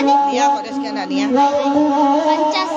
Iya, kok ada sekian nih ya. Pancas.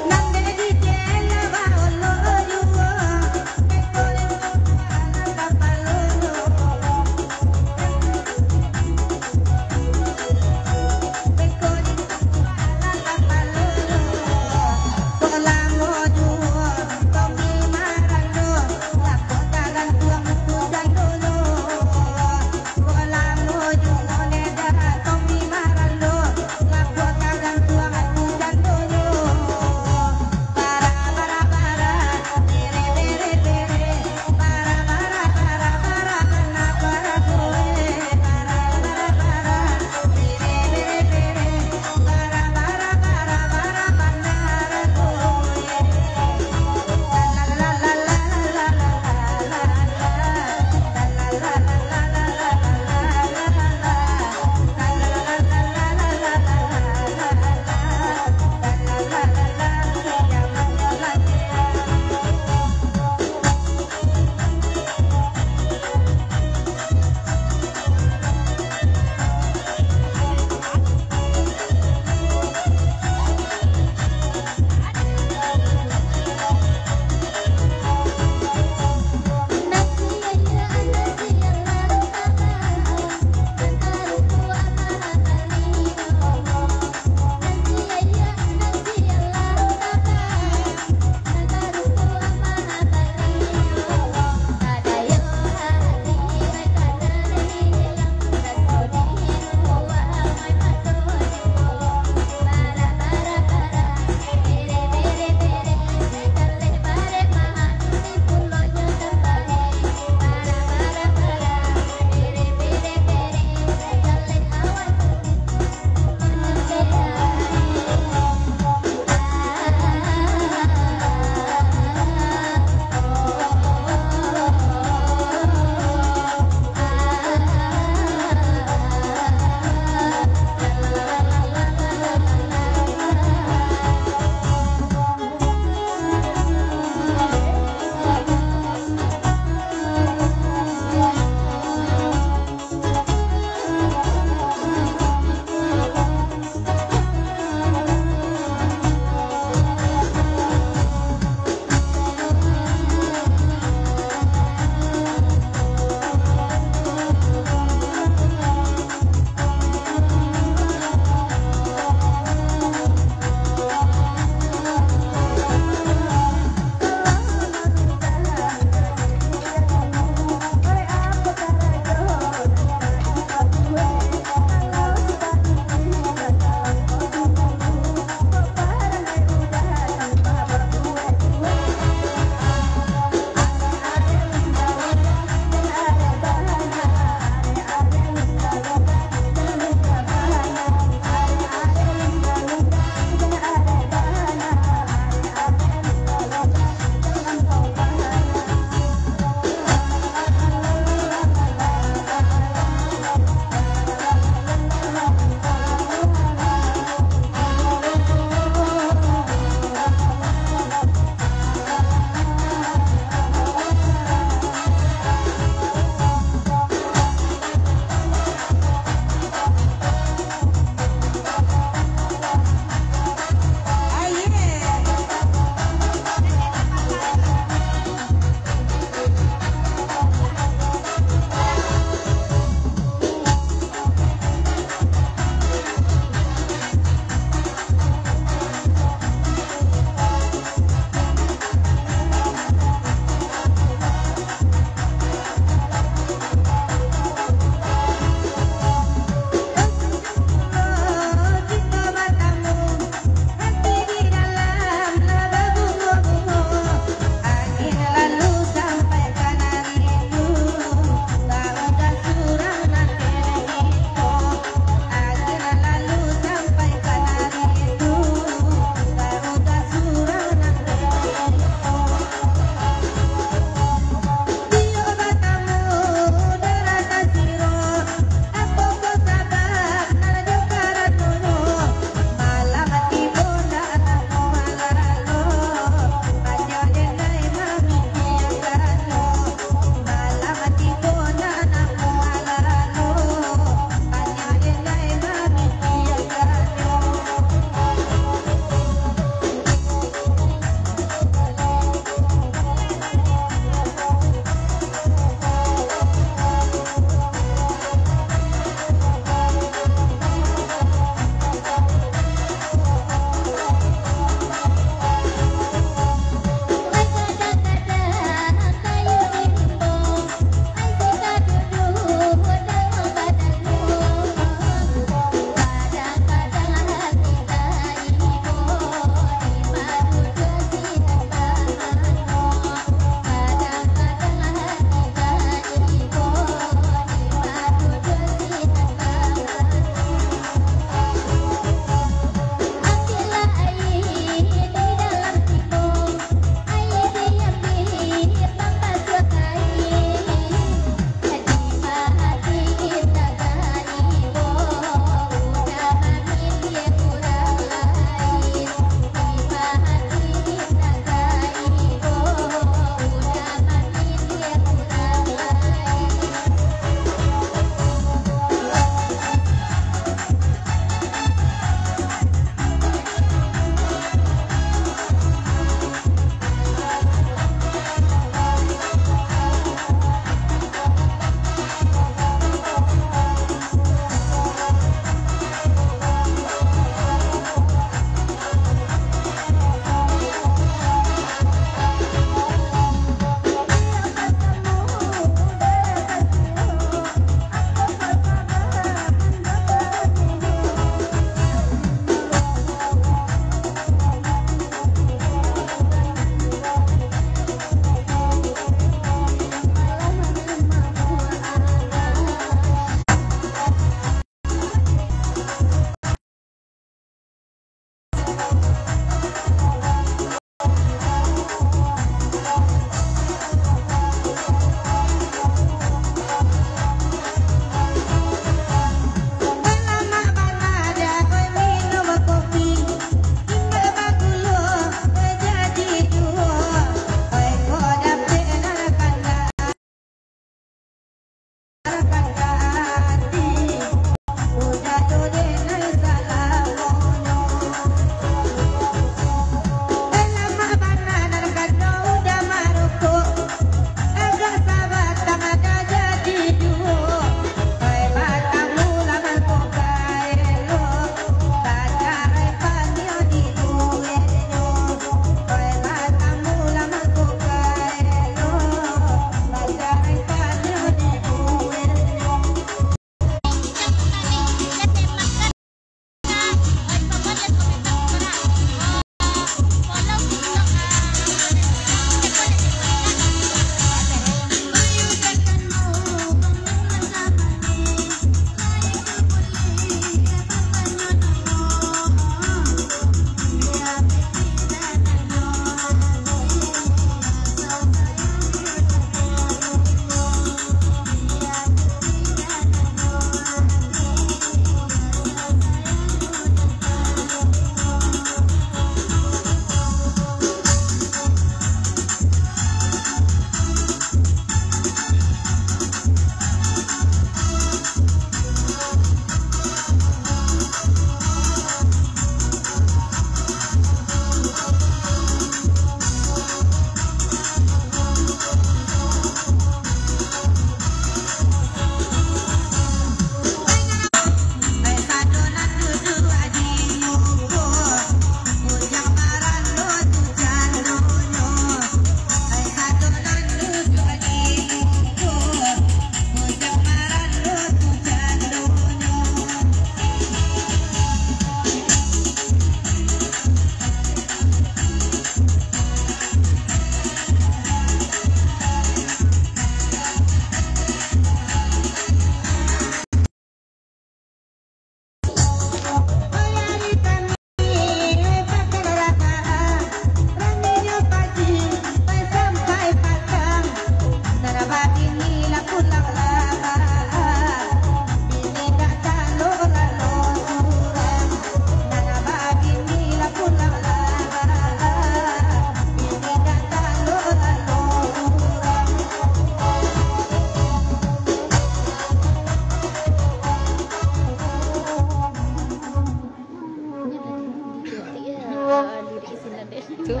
Tuh.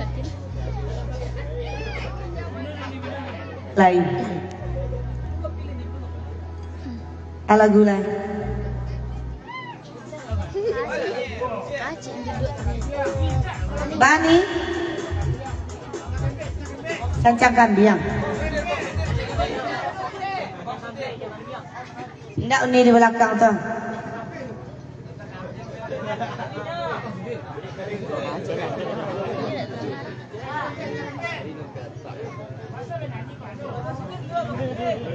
Lain. Lagu lain. Bani. Sancang kambing. Nggak ini di belakang tuh.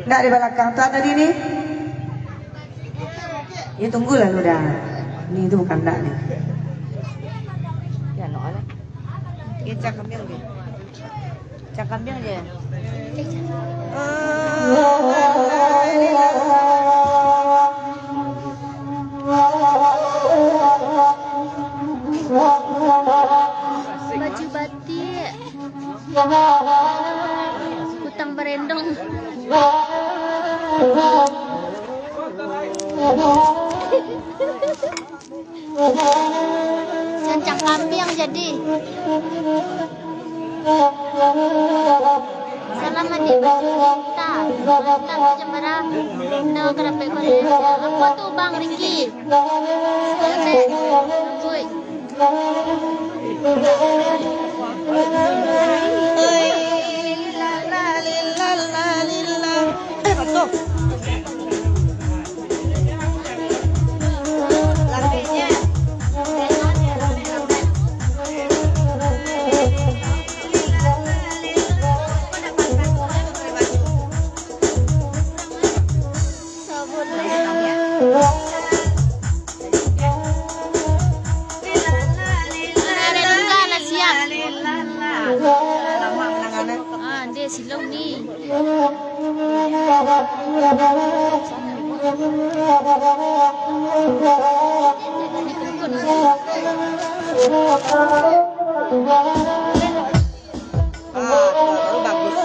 Nggak di belakang tuh ada di ini. Ya tunggulah lu dah. Ini itu bukan nggak nih. Ya no lah. Ini cak kambing dia. Cak kambing dia. Baju batik, hutang berendong. Cancang kambing jadi. Selama di kita, kita cemara, no kenapa Korea? Apa tuh Bang Ricky? Kuy. Betul. Lagunya. Dia silong ni. Baru bagus.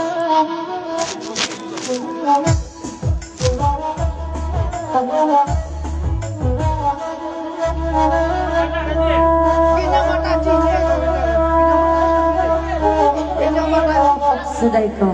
Sudah itu.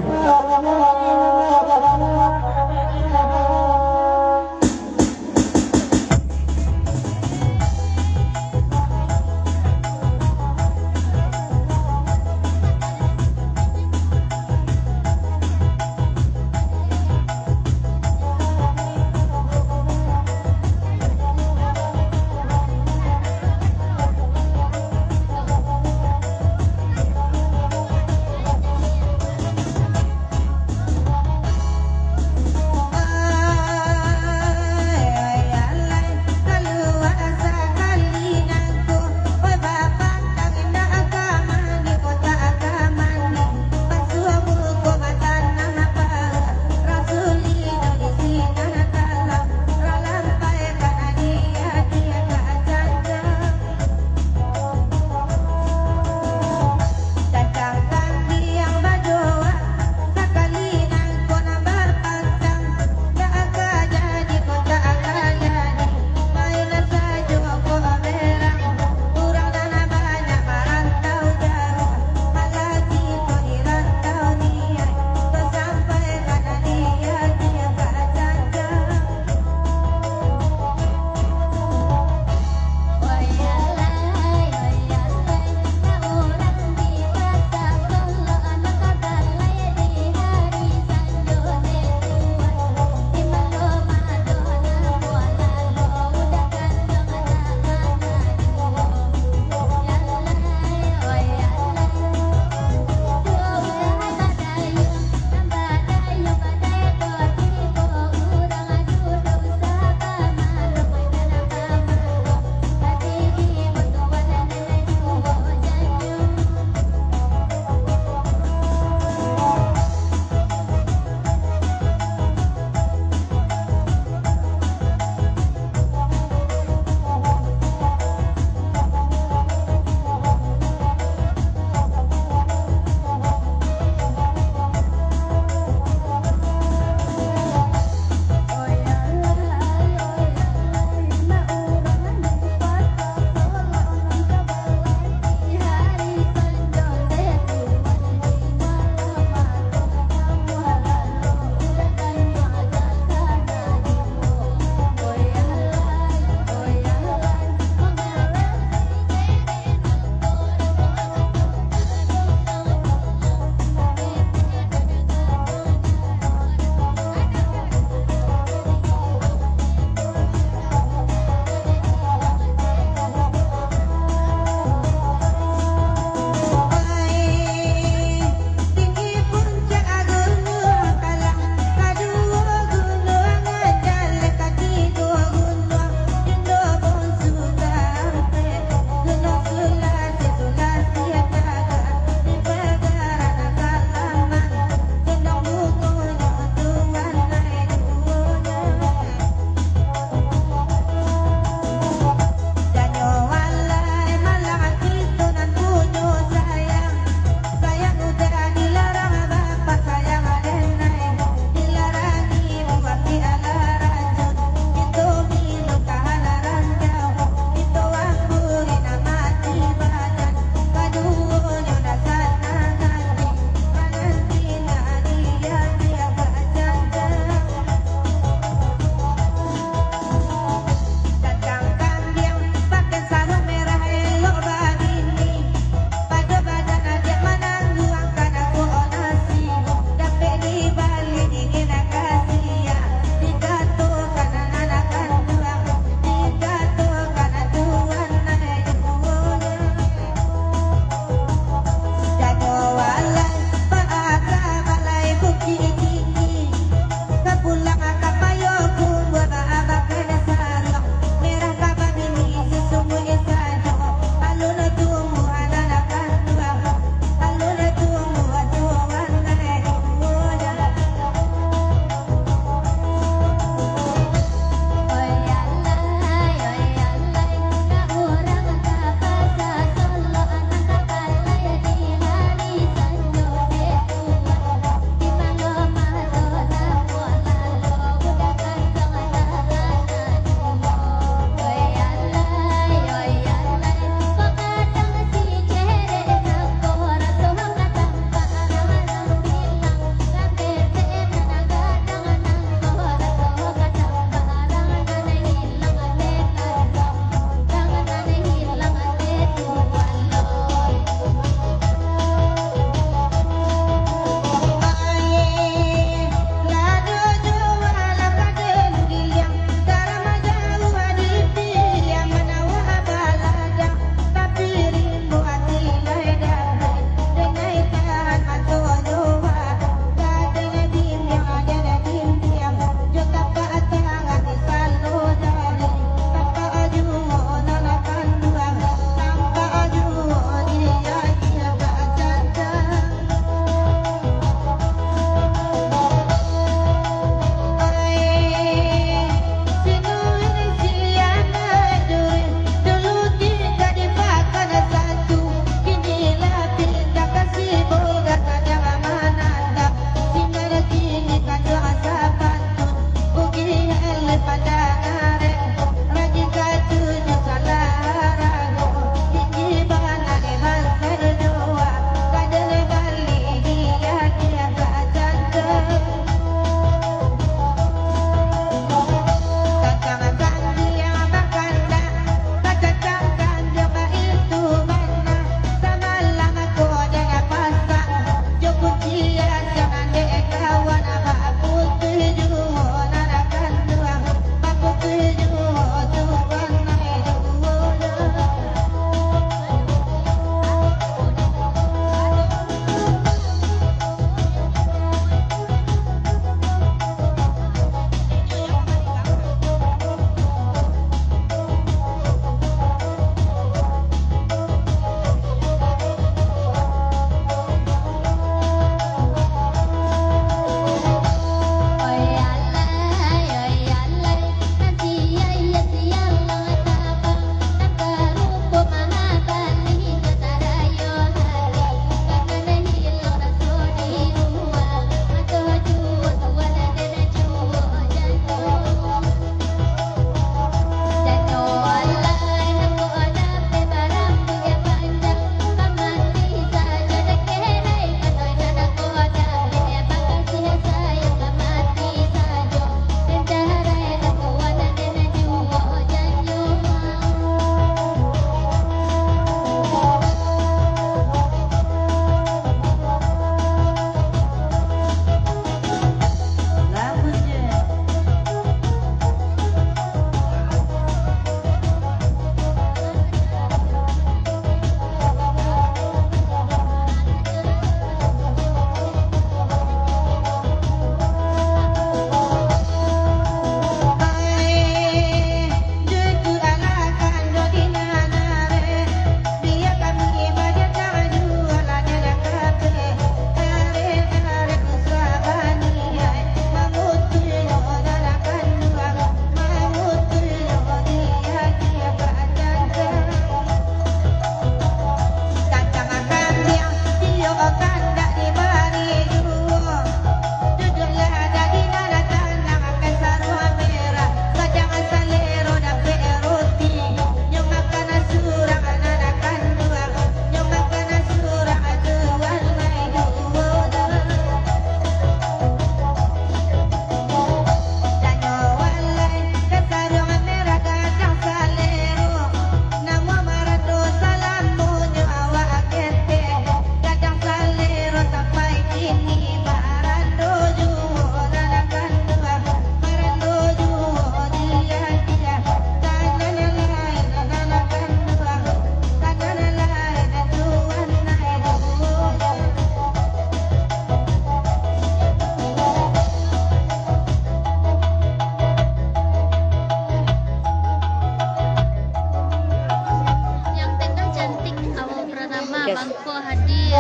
Yes. bangko hadir.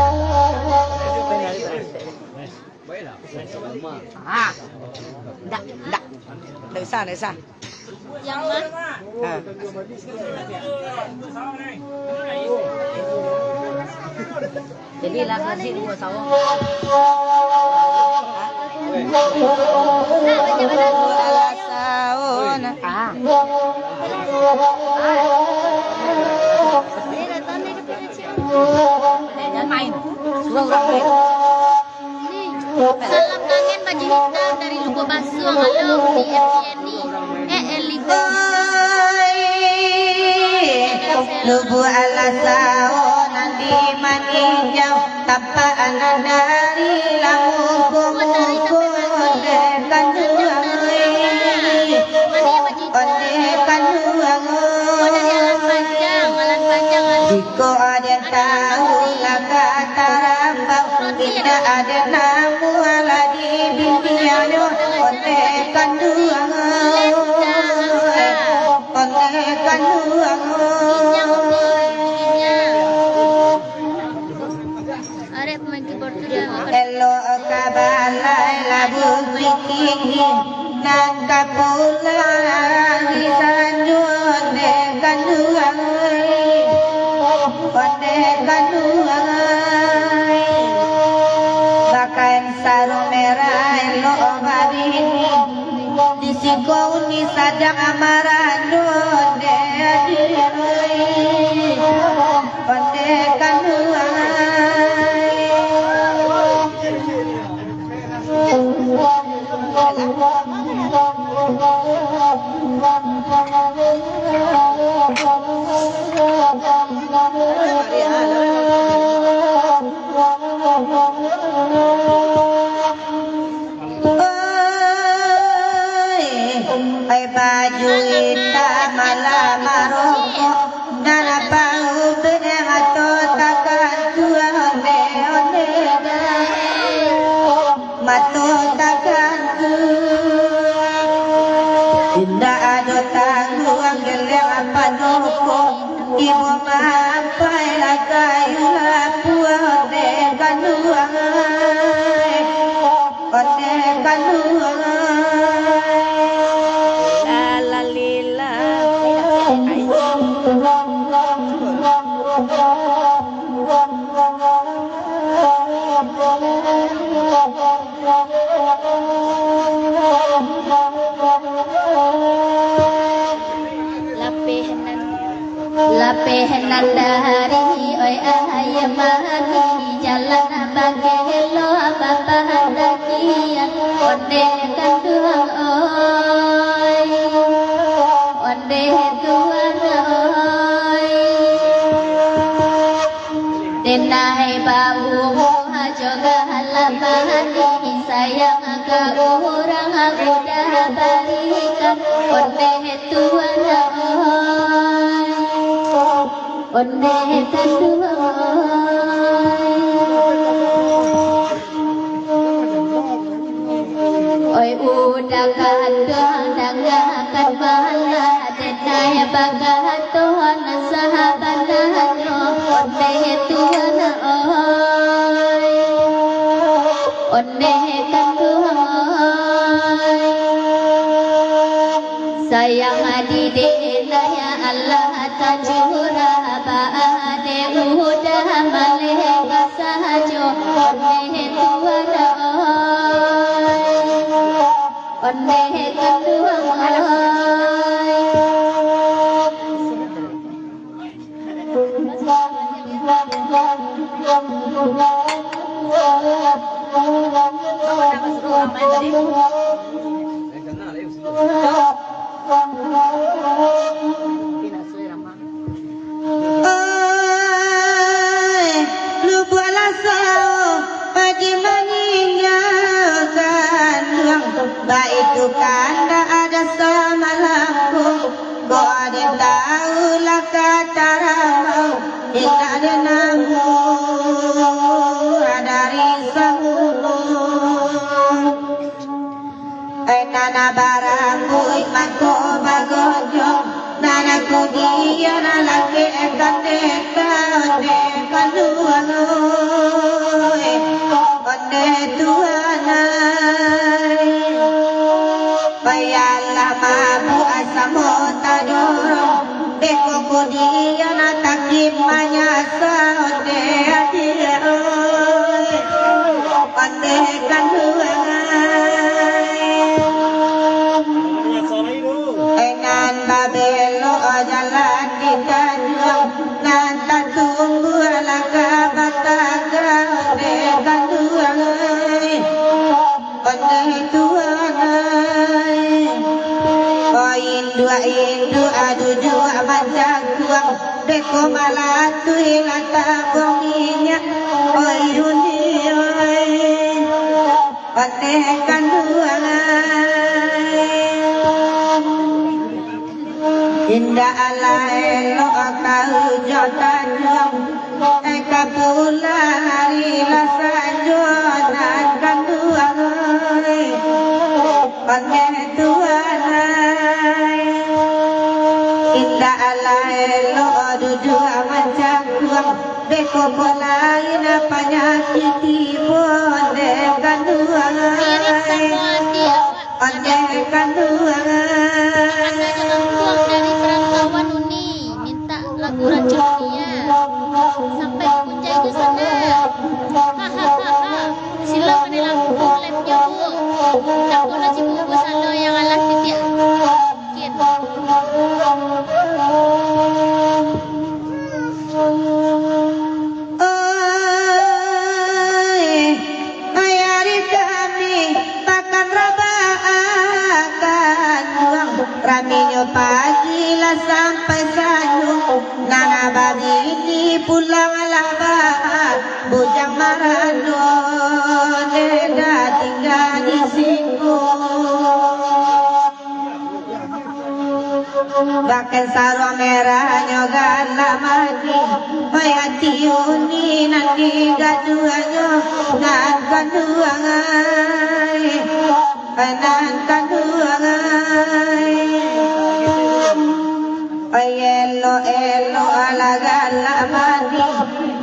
Ah. Enggak. Enggak usah. Yang mah Ah. Jadi lah nasi dua sawang. Alasaon. Ah. ini datang dari Pilihan. Jangan main. Suruh main. Nih, salam kangen baju hitam dari Luko Basuang. Halo di FYNI. Elipo. Lubu alasao nanti maninjau tapaan dari lamuku ondekan jika ada tahu laka tarambau tidak ada namu lagi bibiano ondekan Arep main keyboard sudah. Elo kabalai labu tinggi nan kapula disanjung dengan duai bahkan sarung merah elo badini disikau ni sadang amaran donde adiloi pandekan ay baju hitam malam maroko dan apa ubah atau takkan tuan onde mato takkan tidak ada tanggung geleng apa doko ibu mampai lakai lapuan dekan duangai ondekan Lapehenan dari oi ayamani jalan bagelo bapak dakian onde kanduang oi onde tuan oi denai bau hajoga halabani sayang ka urang udah barikan onde tuan oi onde oi udah kandang dangakan bala denai bagatuan sahabanano onde tuan oi onde kanduan sayang adide naya Allah tajura baade udah malih basajo onde tuan onde kanduan itu kanda ada sama laku bo ada tahu lah kata ramau tidak ada namu ada risamu nana barangku imanku bagojo nana ku dia nana ke Beko malatu ilata bonginya oi dunia patekan indah ala elo akau jodan eka pula hari lasa jodan kanduang patekan indah ala elo dua macam tuang beko polain penyakit bonde kanduang onde kanduang Anda jangan buang dari perantauan Uni minta lagu racunnya sampai punca itu sana hahaha sila mana lampu lampunya bu tak pula cipu salo yang alas titik mungkin Raminyo pagi lah sampai sanyu nana babi ini pulang labah bujang marano neda tinggal di singgo bahkan sarung merah nyogan lamati hayati uni nanti gaduanyo nan gaduangai nan gaduangai Elo elo alaga lamati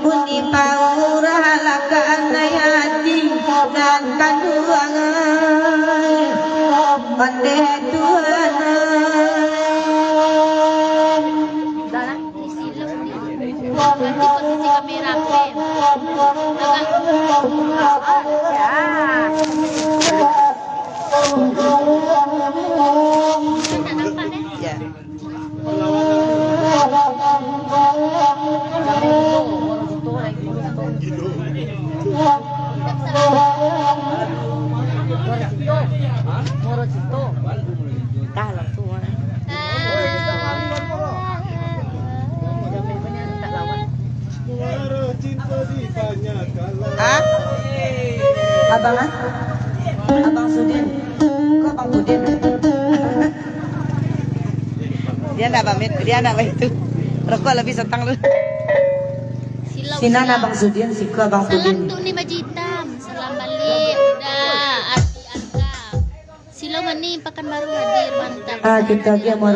uni paura alaga nayati dan kanduangai onde dalam di silo nanti posisi kamera Ya. Dalam semua. Abang ah? Abang Sudin. Kok Abang Sudin? Dia nak pamit, dia nak itu. Rokok lebih setang lu. Sinan Abang Sudin, siku Abang Sudin. Salam tuh nih baju hitam, salam balik. Dah, arti angka. Silo mani Pekanbaru hadir, mantap. Kita dia mau